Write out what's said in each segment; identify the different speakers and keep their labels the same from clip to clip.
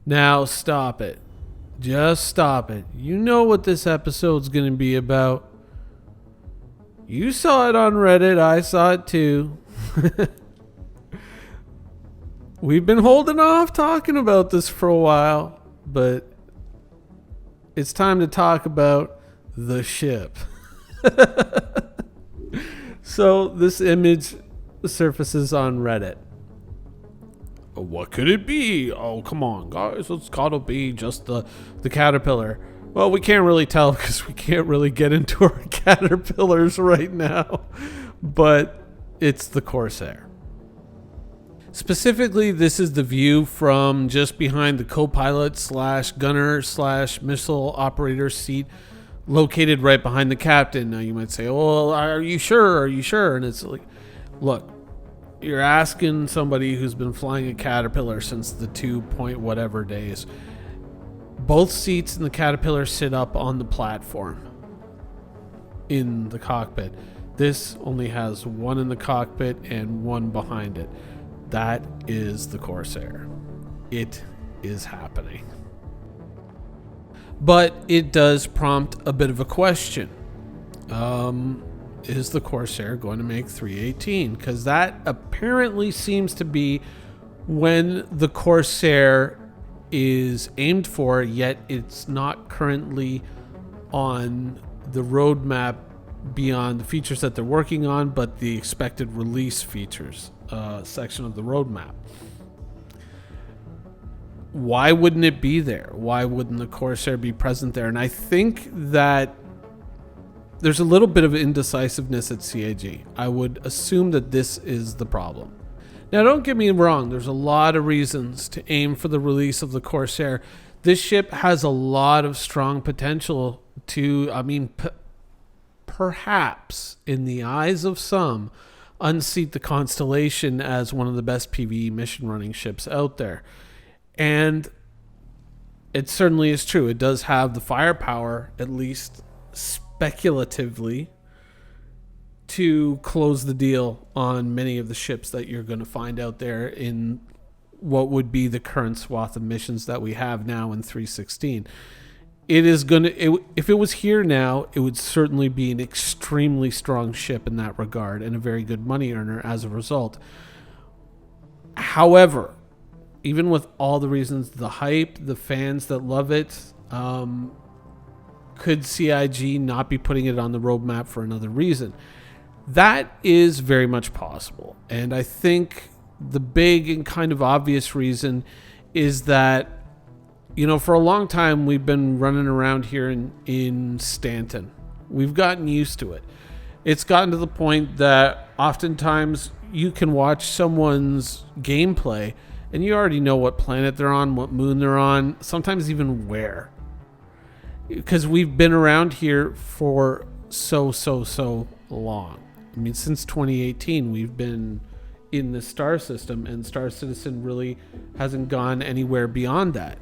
Speaker 1: Now stop it. Just stop it. You know what this episode's going to be about. You saw it on Reddit. I saw it too. We've been holding off talking about this for a while, but it's time to talk about the ship. So this image surfaces on Reddit. What could it be? Oh, come on, guys. It's got to be just the caterpillar. Well, we can't really tell because we can't really get into our caterpillars right now. But it's the Corsair. Specifically, this is the view from just behind the co-pilot slash gunner slash missile operator seat, located right behind the captain. Now you might say, well, are you sure? Are you sure? And it's like, look, you're asking somebody who's been flying a caterpillar since the 2 point whatever days. Both seats in the caterpillar sit up on the platform in the cockpit. This only has one in the cockpit and one behind it. That is the Corsair. It is happening. But it does prompt a bit of a question. Is the Corsair going to make 318? Because that apparently seems to be when the Corsair is aimed for, yet it's not currently on the roadmap beyond the features that they're working on, but the expected release features section of the roadmap. Why wouldn't it be there? Why wouldn't the Corsair be present there? And I think that there's a little bit of indecisiveness at CIG. I would assume that this is the problem. Now, don't get me wrong. There's a lot of reasons to aim for the release of the Corsair. This ship has a lot of strong potential to, perhaps, in the eyes of some, unseat the Constellation as one of the best PvE mission running ships out there. And it certainly is true. It does have the firepower, at least speculatively, to close the deal on many of the ships that you're going to find out there in what would be the current swath of missions that we have now in 316. It is going to, if it was here now, it would certainly be an extremely strong ship in that regard and a very good money earner as a result. However, even with all the reasons, the hype, the fans that love it, could CIG not be putting it on the roadmap for another reason? That is very much possible. And I think the big and kind of obvious reason is that, for a long time we've been running around here in Stanton. We've gotten used to it. It's gotten to the point that oftentimes you can watch someone's gameplay and you already know what planet they're on, what moon they're on, sometimes even where. Because we've been around here for so long. I mean, since 2018, we've been in the star system, and Star Citizen really hasn't gone anywhere beyond that.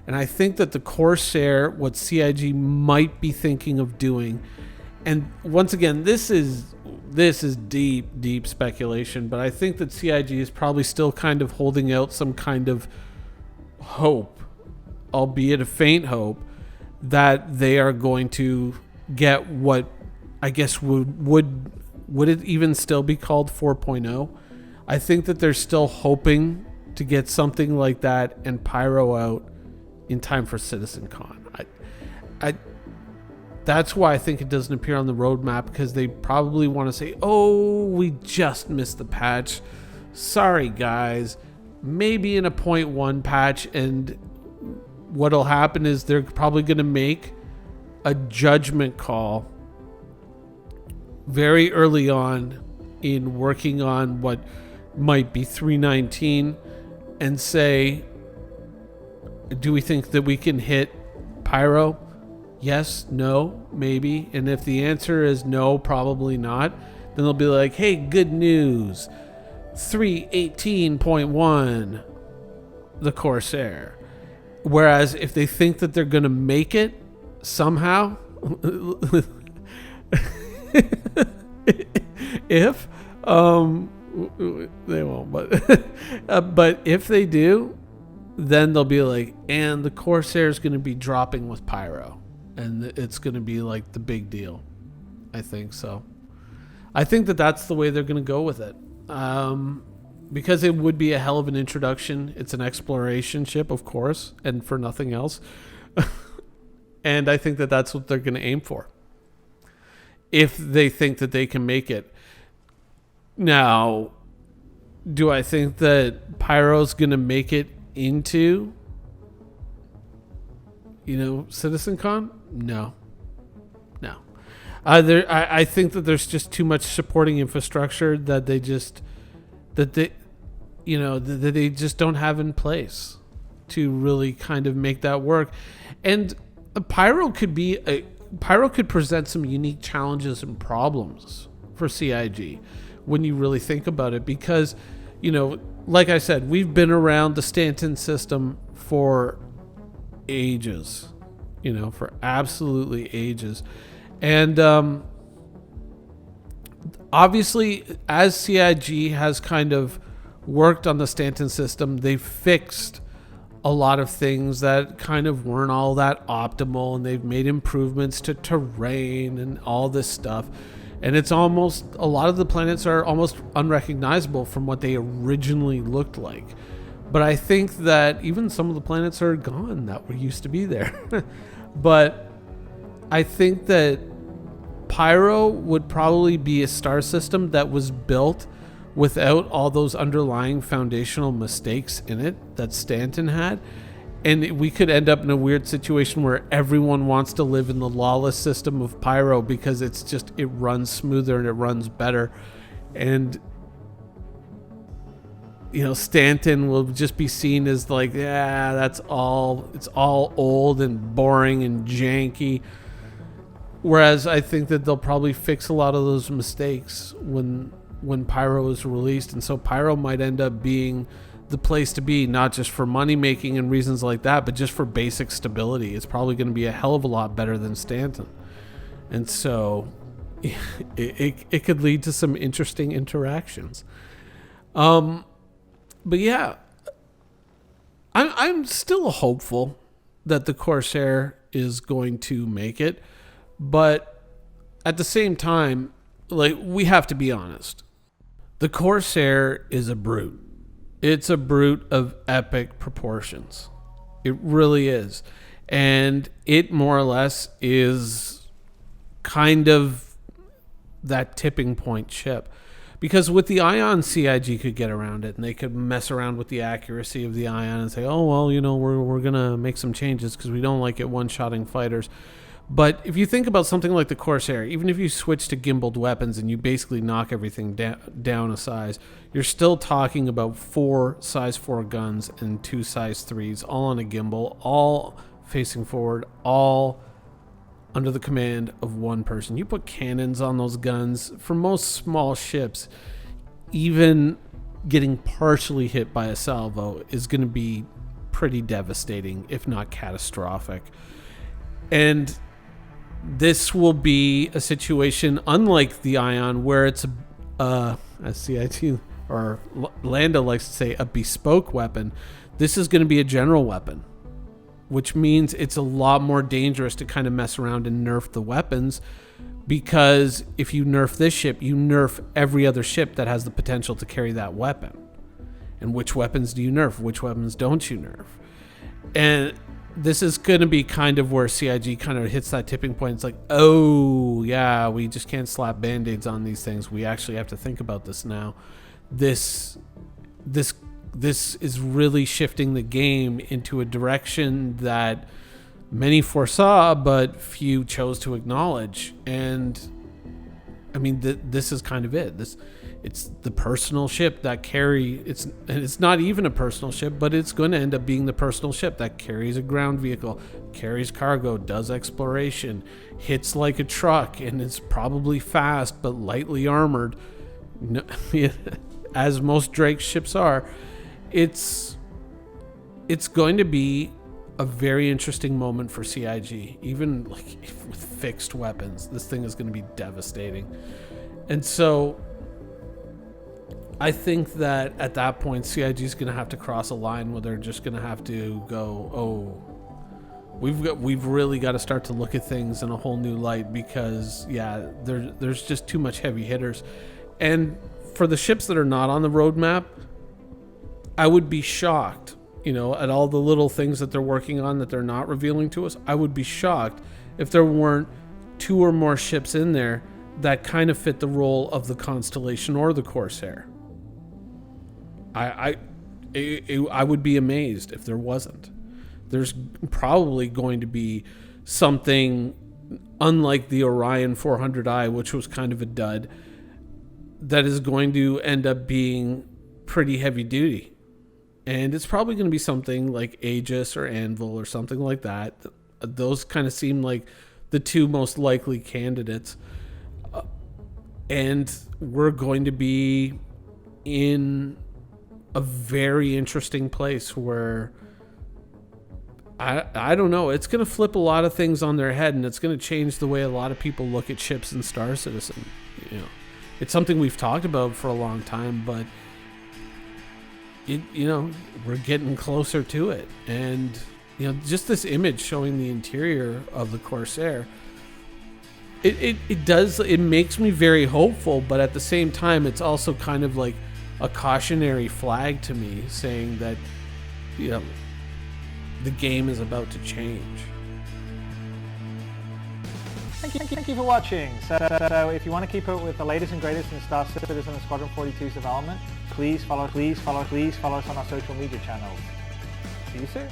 Speaker 1: And I think that the Corsair, what CIG might be thinking of doing, and once again, this is deep speculation, but I think that CIG is probably still kind of holding out some kind of hope, albeit a faint hope, that they are going to get what I guess would it even still be called 4.0? I think that they're still hoping to get something like that and Pyro out in time for CitizenCon. That's why I think it doesn't appear on the roadmap, because they probably want to say, oh, we just missed the patch. Sorry, guys. Maybe in a 0.1 patch, and what'll happen is they're probably going to make a judgment call very early on in working on what might be 319 and say, do we think that we can hit Pyro? Yes, no, maybe. And if the answer is no, probably not, then they'll be like, hey, good news. 318.1, the Corsair. Whereas if they think that they're going to make it somehow, if they won't, but but if they do, then they'll be like, and the Corsair is going to be dropping with Pyro, and it's going to be like the big deal. I think so. I think that that's the way they're going to go with it. Because it would be a hell of an introduction. It's an exploration ship, of course, and for nothing else. And I think that that's what they're going to aim for, if they think that they can make it. Now, do I think that Pyro's going to make it into, CitizenCon? No. I think that there's just too much supporting infrastructure that they just don't have in place to really kind of make that work. And Pyro could present some unique challenges and problems for CIG when you really think about it, because, like I said, we've been around the Stanton system for ages, for absolutely ages. And obviously, as CIG has kind of worked on the Stanton system, they've fixed a lot of things that kind of weren't all that optimal, and they've made improvements to terrain and all this stuff. And it's almost, a lot of the planets are almost unrecognizable from what they originally looked like. But I think that even some of the planets are gone that were used to be there. But I think that Pyro would probably be a star system that was built without all those underlying foundational mistakes in it that Stanton had. And we could end up in a weird situation where everyone wants to live in the lawless system of Pyro because it runs smoother and it runs better. And, Stanton will just be seen as like, it's all old and boring and janky. Whereas I think that they'll probably fix a lot of those mistakes when Pyro is released. And so Pyro might end up being the place to be, not just for money making and reasons like that, but just for basic stability. It's probably going to be a hell of a lot better than Stanton. And so it could lead to some interesting interactions. But yeah, I'm still hopeful that the Corsair is going to make it. But at the same time, we have to be honest. The Corsair is a brute. It's a brute of epic proportions. It really is. And it more or less is kind of that tipping point ship. Because with the Ion, CIG could get around it, and they could mess around with the accuracy of the Ion and say, oh, well, we're going to make some changes because we don't like it one-shotting fighters. But if you think about something like the Corsair, even if you switch to gimbaled weapons and you basically knock everything down a size, you're still talking about 4 size 4 guns and 2 size 3s, all on a gimbal, all facing forward, all under the command of one person. You put cannons on those guns. For most small ships, even getting partially hit by a salvo is going to be pretty devastating, if not catastrophic. And this will be a situation unlike the Ion, where it's as CIT or Lando likes to say, a bespoke weapon. This is going to be a general weapon, which means it's a lot more dangerous to kind of mess around and nerf the weapons, because if you nerf this ship, you nerf every other ship that has the potential to carry that weapon. And which weapons do you nerf? Which weapons don't you nerf? And this is going to be kind of where CIG kind of hits that tipping point. It's like, oh, yeah, we just can't slap Band-Aids on these things. We actually have to think about this now. This is really shifting the game into a direction that many foresaw, but few chose to acknowledge. And I mean, this is kind of it. It's the personal ship that it's not even a personal ship, but it's going to end up being the personal ship that carries a ground vehicle, carries cargo, does exploration, hits like a truck, and it's probably fast but lightly armored, as most Drake ships are. It's going to be a very interesting moment for CIG. Even like with fixed weapons, this thing is going to be devastating. And so I think that at that point, CIG is going to have to cross a line where they're just going to have to go, oh, we've really got to start to look at things in a whole new light, because there's just too much heavy hitters. And for the ships that are not on the roadmap, I would be shocked, at all the little things that they're working on that they're not revealing to us. I would be shocked if there weren't 2 or more ships in there that kind of fit the role of the Constellation or the Corsair. I would be amazed if there wasn't. There's probably going to be something unlike the Orion 400i, which was kind of a dud, that is going to end up being pretty heavy duty. And it's probably going to be something like Aegis or Anvil or something like that. Those kind of seem like the 2 most likely candidates. And we're going to be in a very interesting place where I don't know. It's going to flip a lot of things on their head, and it's going to change the way a lot of people look at ships in Star Citizen. It's something we've talked about for a long time, but we're getting closer to it. And just this image showing the interior of the Corsair, it makes me very hopeful, but at the same time, it's also kind of like a cautionary flag to me, saying that the game is about to change.
Speaker 2: Thank you for watching. So if you want to keep up with the latest and greatest in Star Citizen and Squadron 42's development, please follow us on our social media channels. See you soon.